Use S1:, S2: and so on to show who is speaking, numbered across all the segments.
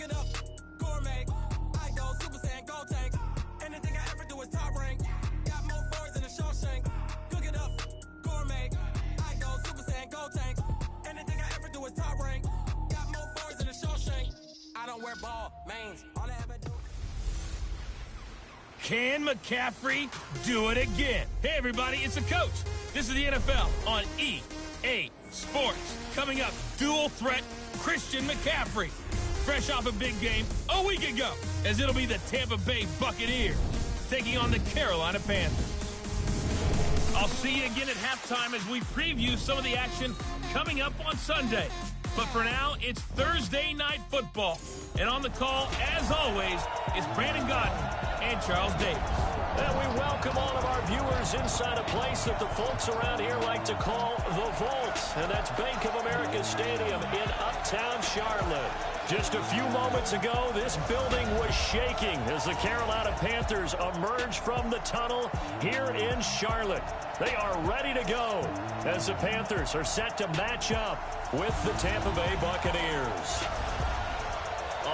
S1: it up, gourmet. I go Super Saiyan, go tank. Anything I ever do is top rank. Got more boys in the Shawshank. Cook it up, gourmet. I go Super Saiyan, go tank. Anything I ever do is top rank. Got more boys in the Shawshank. I don't wear ball, mains. All I ever do.
S2: Can McCaffrey do it again? Hey, everybody, it's the coach. This is the NFL on EA Sports. Coming up, dual threat Christian McCaffrey. Fresh off a big game a week ago, as it'll be the Tampa Bay Buccaneers taking on the Carolina Panthers. I'll see you again at halftime as we preview some of the action coming up on Sunday. But for now, it's Thursday Night Football. And on the call, as always, is Brandon Godden and Charles Davis.
S3: And we welcome all of our viewers inside a place that the folks around here like to call the Vault. And that's Bank of America Stadium in Uptown Charlotte. Just a few moments ago, this building was shaking as the Carolina Panthers emerged from the tunnel here in Charlotte. They are ready to go as the Panthers are set to match up with the Tampa Bay Buccaneers.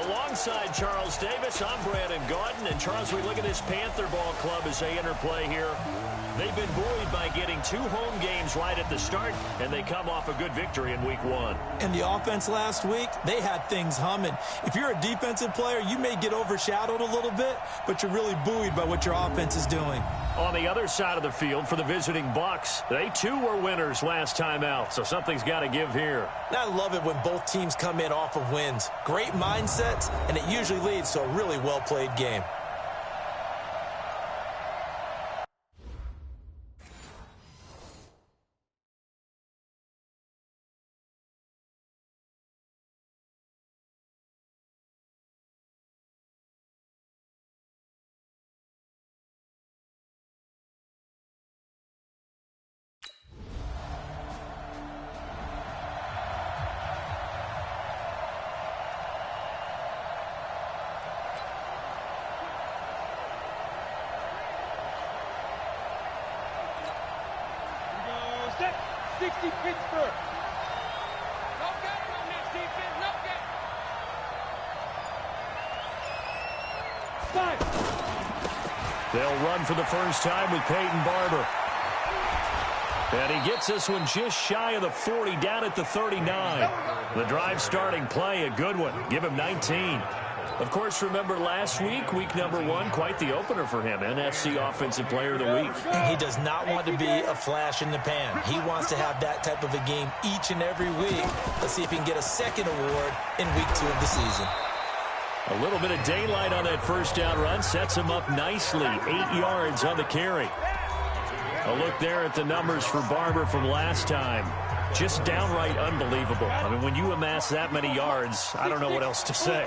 S3: Alongside Charles Davis, I'm Brandon Gaudin. And Charles, we look at this Panther ball club as they interplay here. They've been buoyed by getting 2 home games right at the start, and they come off a good victory in week 1.
S4: And the offense last week, they had things humming. If you're a defensive player, you may get overshadowed a little bit, but you're really buoyed by what your offense is doing.
S3: On the other side of the field for the visiting Bucks, they too were winners last time out, so something's got to give here.
S4: I love it when both teams come in off of wins. Great mindsets, and it usually leads to a really well-played game.
S5: Set 60 Pittsburgh. No get on this defense. No get. 5.
S3: They'll run for the first time with Peyton Barber. And he gets this one just shy of the 40, down at the 39. The drive starting play, a good one. Give him 19. Of course, remember last week, week number 1, quite the opener for him. NFC Offensive Player of the Week.
S4: He does not want to be a flash in the pan. He wants to have that type of a game each and every week. Let's see if he can get a second award in week 2 of the season.
S3: A little bit of daylight on that first down run sets him up nicely. 8 yards on the carry. A look there at the numbers for Barber from last time. Just downright unbelievable. I mean, when you amass that many yards, I don't know what else to say.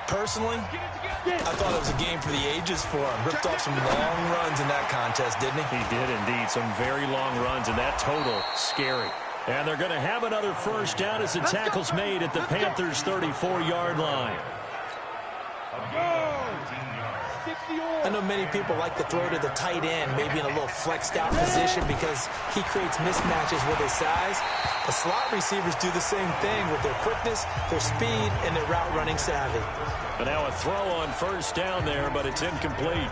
S4: Personally, I thought it was a game for the ages for him. Ripped off some long runs in that contest, didn't he?
S3: He did indeed. Some very long runs, and that total, scary. And they're going to have another first down as the tackle's made at the Panthers' 34-yard line.
S4: I know many people like to throw to the tight end, maybe in a little flexed out position because he creates mismatches with his size. The slot receivers do the same thing with their quickness, their speed, and their route running savvy.
S3: But now a throw on first down there, but it's incomplete.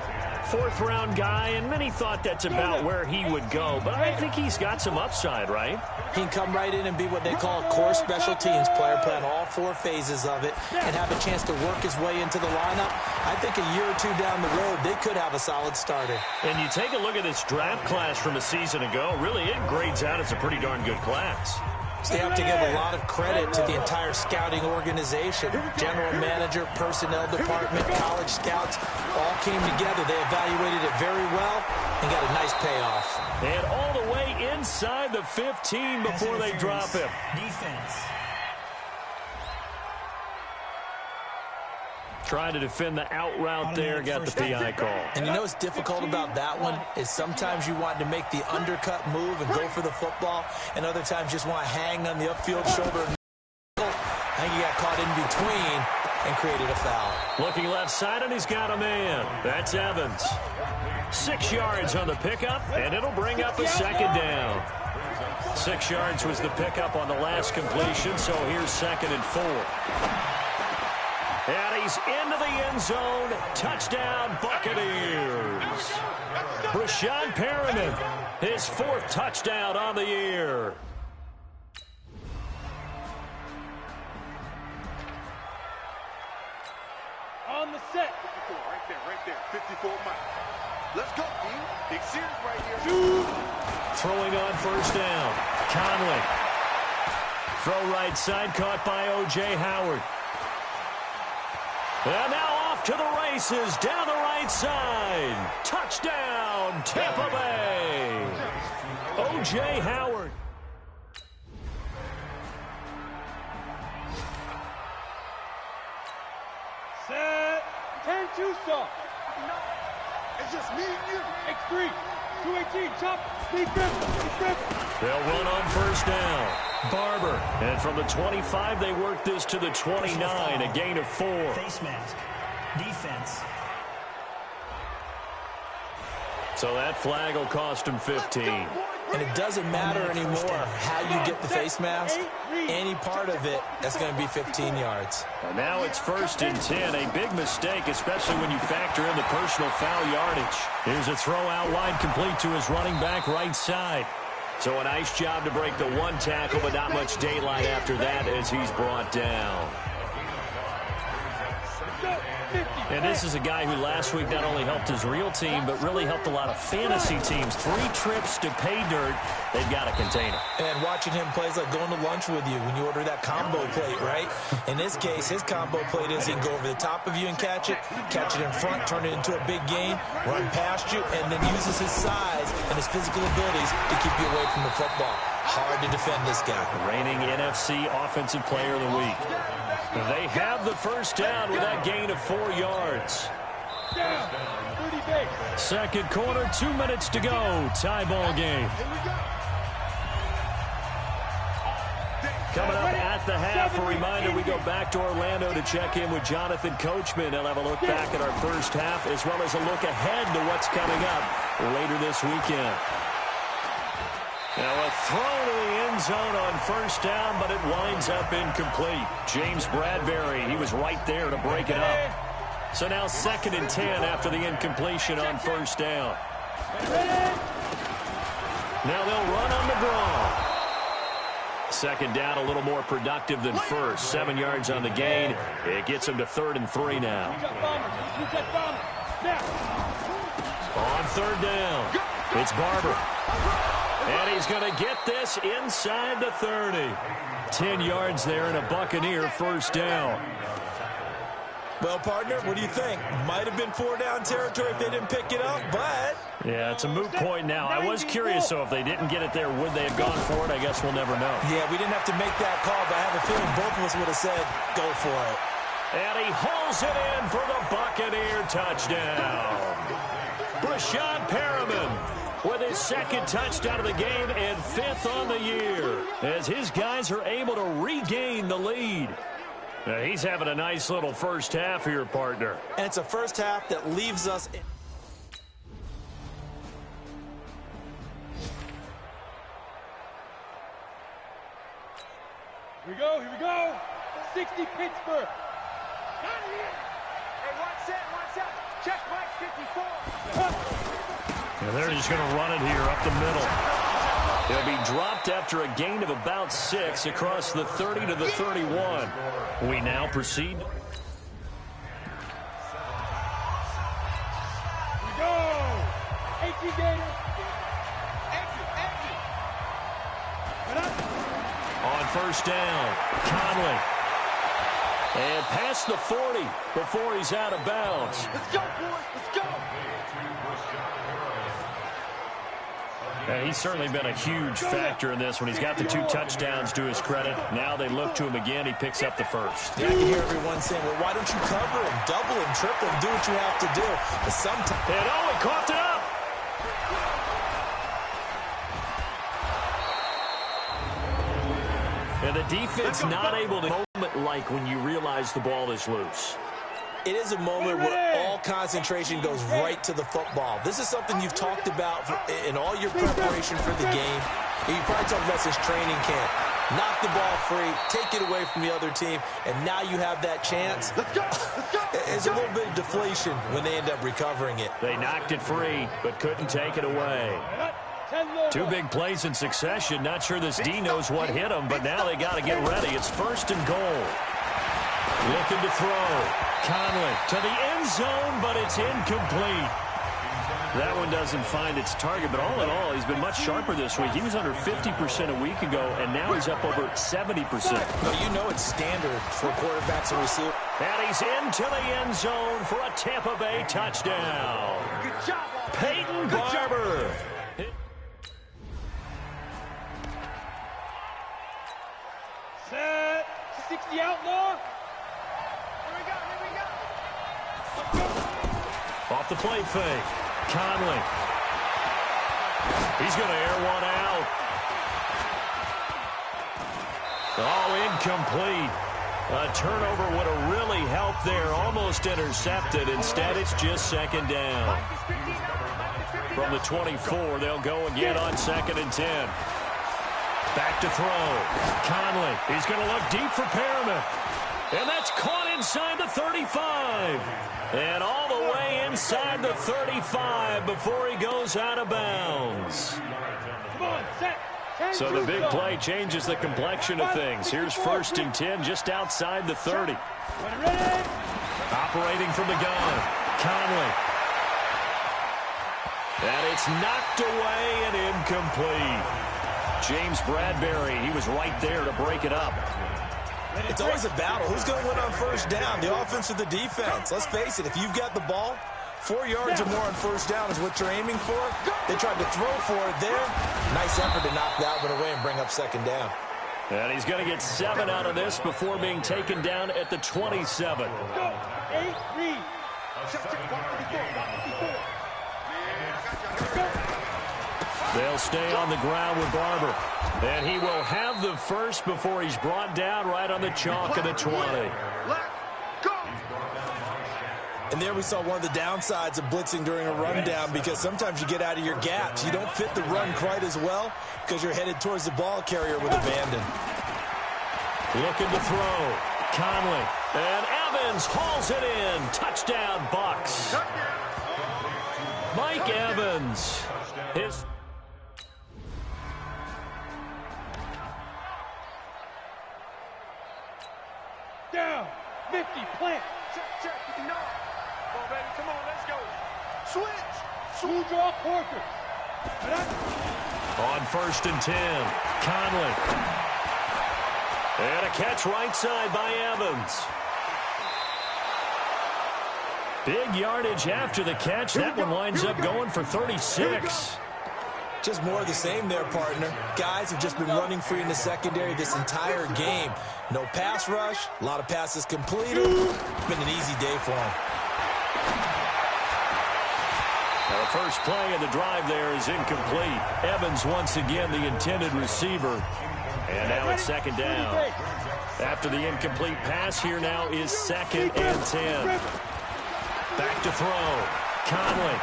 S3: 4th-round guy, and many thought that's about where he would go. But I think he's got some upside, right?
S4: He can come right in and be what they call a core special teams player, playing all 4 phases of it, and have a chance to work his way into the lineup. I think a year or 2 down the road, they could have a solid starter.
S3: And you take a look at this draft class from a season ago, really it grades out as a pretty darn good class.
S4: So they have to give a lot of credit to the entire scouting organization. General manager, personnel department, college scouts all came together. They evaluated it very well and got a nice payoff.
S3: And all the way inside the 15 before they drop him.
S4: Defense.
S3: Trying to defend the out route there, got the PI call.
S4: And you know what's difficult about that one is sometimes you want to make the undercut move and go for the football, and other times just want to hang on the upfield shoulder. I think he got caught in between and created a foul.
S3: Looking left side, and he's got a man. That's Evans. 6 yards on the pickup, and it'll bring up a second down. 6 yards was the pickup on the last completion, so here's 2nd and 4. carries into the end zone. Touchdown, Buccaneers. Brashad Perriman, his 4th touchdown on the year.
S5: On the set.
S6: 54, right there. 54 miles. Let's go, team. Big series right here.
S3: Throwing on first down. Conley. Throw right side, caught by O.J. Howard. And now off to the races, down the right side. Touchdown, Tampa Bay. O.J. Howard.
S5: Set. 10-2 stop.
S6: It's just me and you.
S5: X3. 218. Chop. Speed grip.
S3: They'll run on first down. Barber. And from the 25, they work this to the 29, a gain of 4.
S7: Face mask. Defense.
S3: So that flag will cost him 15.
S4: And it doesn't matter anymore how you get the face mask. Any part of it, that's going to be 15 yards.
S3: And now it's 1st and 10. A big mistake, especially when you factor in the personal foul yardage. Here's a throw out wide, complete to his running back right side. So a nice job to break the 1 tackle, but not much daylight after that as he's brought down. And this is a guy who last week not only helped his real team, but really helped a lot of fantasy teams. 3 trips to pay dirt. They've got a container.
S4: And watching him play is like going to lunch with you when you order that combo plate, right? In this case, his combo plate is he can go over the top of you and catch it in front, turn it into a big gain, run past you, and then uses his size and his physical abilities to keep you away from the football. Hard to defend this guy.
S3: Reigning NFC Offensive Player of the Week. They have the first down with that gain of 4 yards.
S5: Down. 30 base.
S3: Second quarter, 2 minutes to go. Tie ball game. Coming up at the half, a reminder, we go back to Orlando to check in with Jonathan Coachman. He'll have a look back at our first half as well as a look ahead to what's coming up later this weekend. Now a throw to the end zone on first down, but it winds up incomplete. James Bradbury, he was right there to break it up. So now 2nd and 10 after the incompletion on first down. Now they'll run on the draw. Second down, a little more productive than first. 7 yards on the gain. It gets them to 3rd and 3 now. On 3rd down, it's Barber. And he's going to get this inside the 30. 10 yards there and a Buccaneer first down.
S4: Well, partner, what do you think? Might have been 4-down territory if they didn't pick it up, but...
S3: Yeah, it's a moot point now. I was curious, so if they didn't get it there, would they have gone for it? I guess we'll never know.
S4: Yeah, we didn't have to make that call, but I have a feeling both of us would have said, go for it.
S3: And he hauls it in for the Buccaneer touchdown. Brashad Perriman with his 2nd touchdown of the game and 5th on the year as his guys are able to regain the lead. Now, he's having a nice little first half here, partner.
S4: And it's a first half that leaves us...
S5: Here we go. 60 Pittsburgh.
S6: Hey, one set. Check Mike 54.
S3: And they're just going to run it here up the middle. He'll be dropped after a gain of about 6 across the 30 to the 31. We now proceed.
S5: Here we go. 18 Gators.
S3: On first down, Conley. And past the 40 before he's out of bounds.
S6: Let's go, boys. Let's go.
S3: Yeah, he's certainly been a huge factor in this when he's got the 2 touchdowns to his credit. Now they look to him again. He picks up the first.
S4: Yeah, I can hear everyone saying, well, why don't you cover him, double him, triple him, do what you have to do. But sometimes...
S3: And oh, he coughed it up. And the defense not able to moment like when you realize the ball is loose.
S4: It is a moment where all concentration goes right to the football. This is something you've talked about in all your preparation for the game. You probably talked about this training camp. Knock the ball free, take it away from the other team, and now you have that chance.
S6: Let's go. Let's go.
S4: It's a little bit of deflation when they end up recovering it.
S3: They knocked it free, but couldn't take it away. 2 big plays in succession. Not sure this D knows what hit him, but now they got to get ready. It's 1st and goal. Looking to throw. Conley to the end zone, but it's incomplete. That one doesn't find its target, but all in all, he's been much sharper this week. He was under 50% a week ago, and now he's up over 70%.
S4: No, you know it's standard for quarterbacks and receivers.
S3: And he's into the end zone for a Tampa Bay touchdown.
S6: Good job,
S3: Peyton Barber.
S5: Set. 60 outlaw. Here we go.
S3: Off the play fake. Conley. He's going to air one out. Oh, incomplete. A turnover would have really helped there. Almost intercepted. Instead, it's just 2nd down. From the 24, they'll go again on 2nd and 10. Back to throw. Conley. He's going to look deep for Perriman. And that's caught inside the 35. And all the way inside the 35 before he goes out of bounds.
S5: Come on, set.
S3: So the big play changes the complexion of things. Here's 1st and 10 just outside the 30. Operating from the gun. Conley. And it's knocked away and incomplete. James Bradbury, he was right there to break it up.
S4: It's always a battle. Who's going to win on 1st down, the offense or the defense? Let's face it, if you've got the ball, 4 yards or more on 1st down is what you're aiming for. They tried to throw for it there. Nice effort to knock that one away and bring up 2nd down.
S3: And he's going to get 7 out of this before being taken down at the 27.
S5: Go. 8-3.
S3: They'll stay on the ground with Barber. And he will have the first before he's brought down right on the chalk of the 20.
S4: And there we saw one of the downsides of blitzing during a rundown, because sometimes you get out of your gaps. You don't fit the run quite as well because you're headed towards the ball carrier with abandon.
S3: Looking to throw. Conley. And Evans hauls it in. Touchdown, Bucks. Mike Evans. His...
S5: Down. 50. Plant.
S6: Check. No. Come on, baby. Come on. Let's go. Switch.
S5: Two draw Porter.
S3: On 1st and 10. Conley. And a catch right side by Evans. Big yardage after the catch. That one winds up going for 36.
S4: Just more of the same there, partner. Guys have just been running free in the secondary this entire game. No pass rush, a lot of passes completed. It's been an easy day for them.
S3: The first play of the drive there is incomplete. Evans once again the intended receiver. And now it's 2nd down. After the incomplete pass, here now is 2nd and 10. Back to throw. Conley.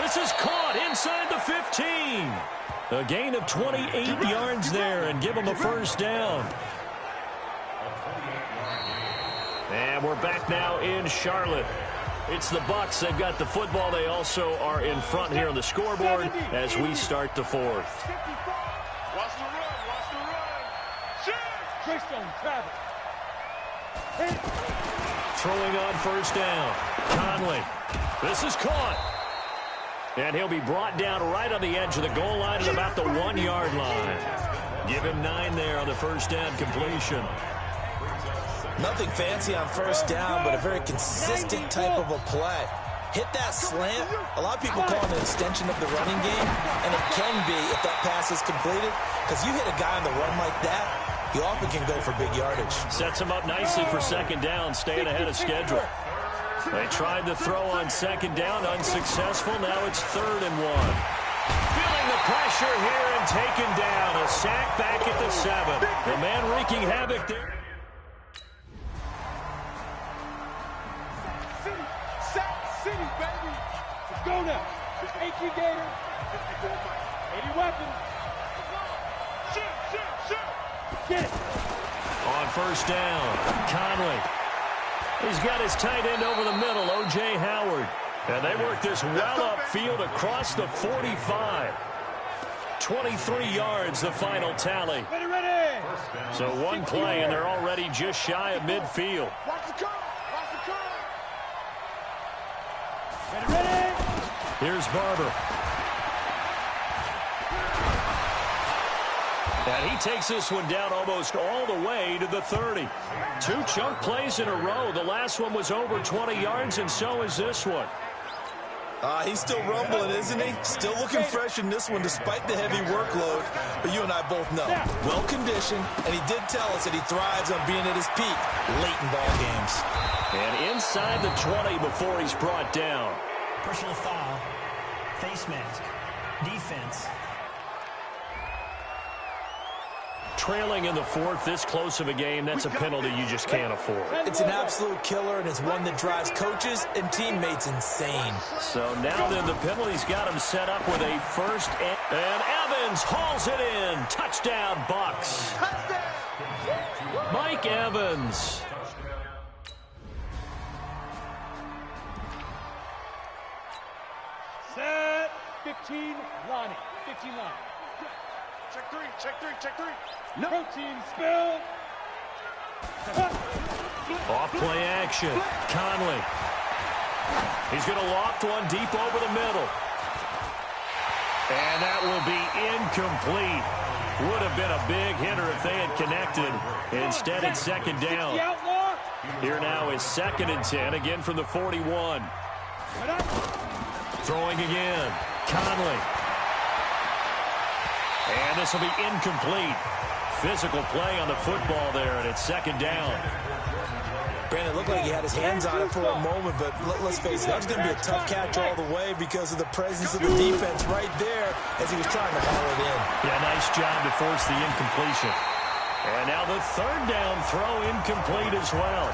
S3: This is caught inside the 15. A gain of 28 yards there and give them a 1st down. And we're back now in Charlotte. It's the Bucks. They've got the football. They also are in front here on the scoreboard as we start the 4th.
S6: Watch the run.
S5: Christian Travis.
S3: Throwing on 1st down. Conley. This is caught. And he'll be brought down right on the edge of the goal line at about the 1-yard line. Give him 9 there on the 1st down completion.
S4: Nothing fancy on 1st down, but a very consistent type of a play. Hit that slant. A lot of people call it an extension of the running game, and it can be if that pass is completed, because you hit a guy on the run like that, you often can go for big yardage.
S3: Sets him up nicely for 2nd down, staying ahead of schedule. They tried to throw on 2nd down, unsuccessful. Now it's 3rd and 1. Feeling the pressure here and taken down. A sack back at the 7. The man wreaking havoc there.
S5: City, baby. Let's go now. 80 Gator. 80 weapons. Get it.
S3: On first down, Conley. He's got his tight end over the middle, O.J. Howard. And they work this well upfield across the 45. 23 yards, the final tally.
S5: Ready.
S3: So one play, and they're already just shy of midfield.
S6: Watch the curve. Watch the curve.
S5: Ready.
S3: Here's Barber. And he takes this one down almost all the way to the 30. 2 chunk plays in a row. The last one was over 20 yards, and so is this one.
S4: He's still rumbling, isn't he? Still looking fresh in this one despite the heavy workload. But you and I both know, well-conditioned, and he did tell us that he thrives on being at his peak late in ball games.
S3: And inside the 20 before he's brought down.
S7: Personal foul. Face mask. Defense.
S3: Trailing in the 4th, this close of a game, that's a penalty you just can't afford.
S4: It's an absolute killer, and it's one that drives coaches and teammates insane.
S3: So now then, the penalty's got him set up with a first, and Evans hauls it in. Touchdown, Bucks. Mike Evans.
S5: Set. 15 line. 15 line.
S6: Check three. Check three. Check three.
S5: No. Protein spill.
S3: Off play action. Conley. He's going to loft one deep over the middle. And that will be incomplete. Would have been a big hitter if they had connected. Instead, it's second down. Here now is 2nd and 10, again from the 41. Throwing again. Conley. And this will be incomplete. Physical play on the football there, and it's 2nd down.
S4: Brandon, it looked like he had his hands on it for a moment, but let's face it, that was going to be a tough catch all the way because of the presence of the defense right there as he was trying to haul it in.
S3: Yeah, nice job to force the incompletion. And now the 3rd down throw incomplete as well.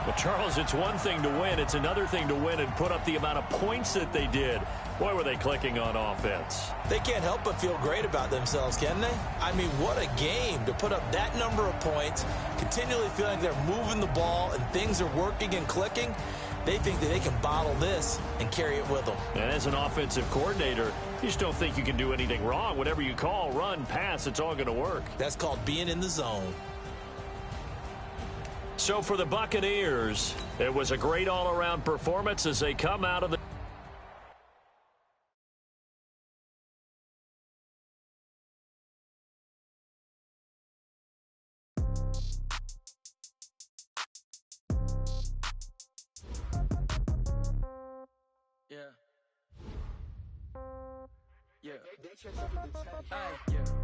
S3: Well, Charles, it's one thing to win. It's another thing to win and put up the amount of points that they did. Boy, were they clicking on offense.
S4: They can't help but feel great about themselves, can they? I mean, what a game to put up that number of points, continually feeling like they're moving the ball and things are working and clicking. They think that they can bottle this and carry it with them.
S3: And as an offensive coordinator, you just don't think you can do anything wrong. Whatever you call, run, pass, it's all going to work.
S4: That's called being in the zone.
S3: So for the Buccaneers, it was a great all-around performance as they come out of the...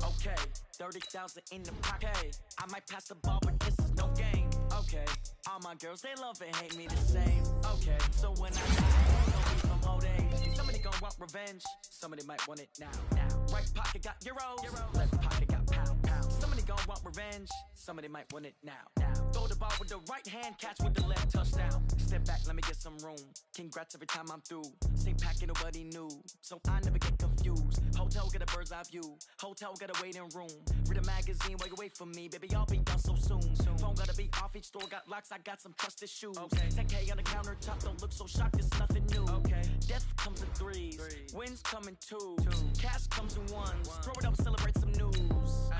S1: Okay, 30,000 in the pocket. I might pass the ball, but this is no game. Okay, all my girls, they love and hate me the same. Okay, so when I die, don't be from old age. Somebody gon' want revenge, somebody might want it now. Right pocket got euros, left pocket got pound. Somebody gon' want revenge, somebody might want it now. Throw the ball with the right hand, catch with the left, touchdown. Step back, let me get some room. Congrats every time I'm through. Same packet, nobody knew, so I never get confused. Hotel get a bird's eye view. Hotel got a waiting room. Read a magazine while you wait for me. Baby, I'll be done so soon. Phone gotta be off, each store got locks. I got some trusted shoes. 10K on the countertop, don't look so shocked, it's nothing new. Death comes in threes. Wins come in twos. Cash comes in ones. Throw it up, celebrate some news.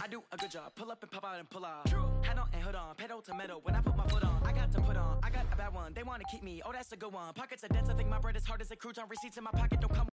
S1: I do a good job. Pull up and pop out and pull out. Hat on and hood on. Pedal to metal. When I put my foot on, I got to put on. I got a bad one. They want to keep me. Oh, that's a good one. Pockets are dense. I think my bread is hard as a crouton. Receipts in my pocket don't come.